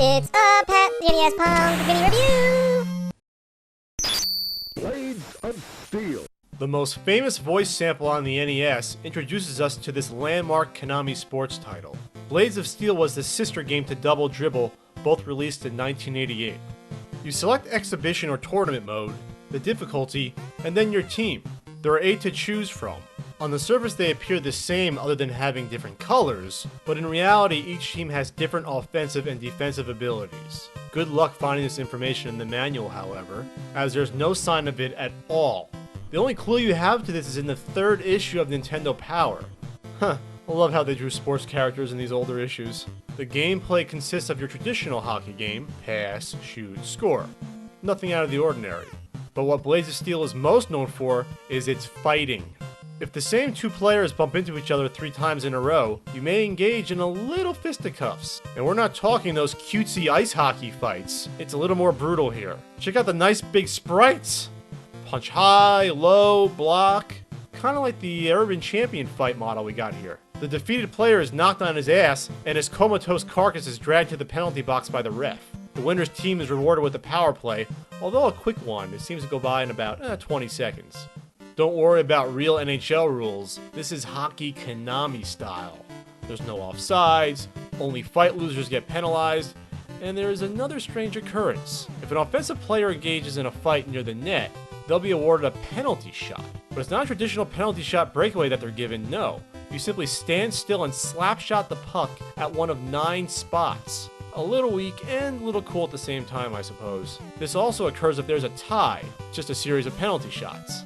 It's a Pat the NES Pong mini review! Blades of Steel. The most famous voice sample on the NES introduces us to this landmark Konami sports title. Blades of Steel was the sister game to Double Dribble, both released in 1988. You select Exhibition or Tournament mode, the difficulty, and then your team. There are 8 to choose from. On the surface they appear the same other than having different colors, but in reality each team has different offensive and defensive abilities. Good luck finding this information in the manual, however, as there's no sign of it at all. The only clue you have to this is in the 3rd issue of Nintendo Power. I love how they drew sports characters in these older issues. The gameplay consists of your traditional hockey game: pass, shoot, score. Nothing out of the ordinary. But what Blades of Steel is most known for is its fighting. If the same 2 players bump into each other 3 times in a row, you may engage in a little fisticuffs. And we're not talking those cutesy ice hockey fights. It's a little more brutal here. Check out the nice big sprites! Punch high, low, block. Kinda like the Urban Champion fight model we got here. The defeated player is knocked on his ass, and his comatose carcass is dragged to the penalty box by the ref. The winner's team is rewarded with a power play, although a quick one. It seems to go by in about 20 seconds. Don't worry about real NHL rules. This is hockey Konami style. There's no offsides, only fight losers get penalized, and there is another strange occurrence. If an offensive player engages in a fight near the net, they'll be awarded a penalty shot. But it's not a traditional penalty shot breakaway that they're given, no. You simply stand still and slap shot the puck at one of 9 spots. A little weak and a little cool at the same time, I suppose. This also occurs if there's a tie, just a series of penalty shots.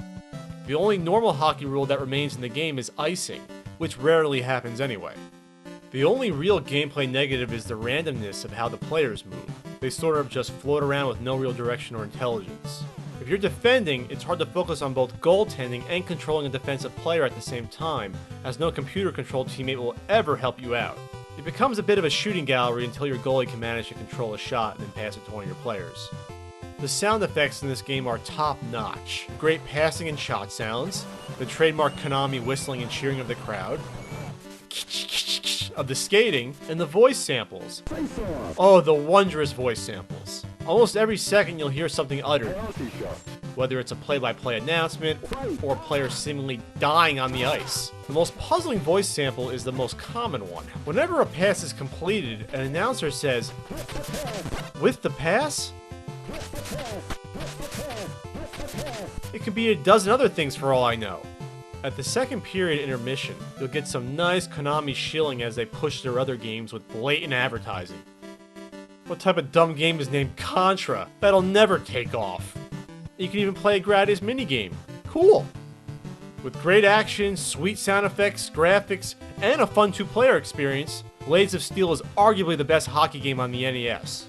The only normal hockey rule that remains in the game is icing, which rarely happens anyway. The only real gameplay negative is the randomness of how the players move. They sort of just float around with no real direction or intelligence. If you're defending, it's hard to focus on both goaltending and controlling a defensive player at the same time, as no computer-controlled teammate will ever help you out. It becomes a bit of a shooting gallery until your goalie can manage to control a shot and then pass it to one of your players. The sound effects in this game are top-notch. Great passing and shot sounds, the trademark Konami whistling and cheering of the crowd, of the skating, and the voice samples. Oh, the wondrous voice samples. Almost every second you'll hear something uttered, whether it's a play-by-play announcement or players seemingly dying on the ice. The most puzzling voice sample is the most common one. Whenever a pass is completed, an announcer says, "With the pass?" It could be a dozen other things for all I know. At the 2nd period intermission, you'll get some nice Konami shilling as they push their other games with blatant advertising. What type of dumb game is named Contra? That'll never take off. You can even play a Gradius minigame. Cool! With great action, sweet sound effects, graphics, and a fun 2-player experience, Blades of Steel is arguably the best hockey game on the NES.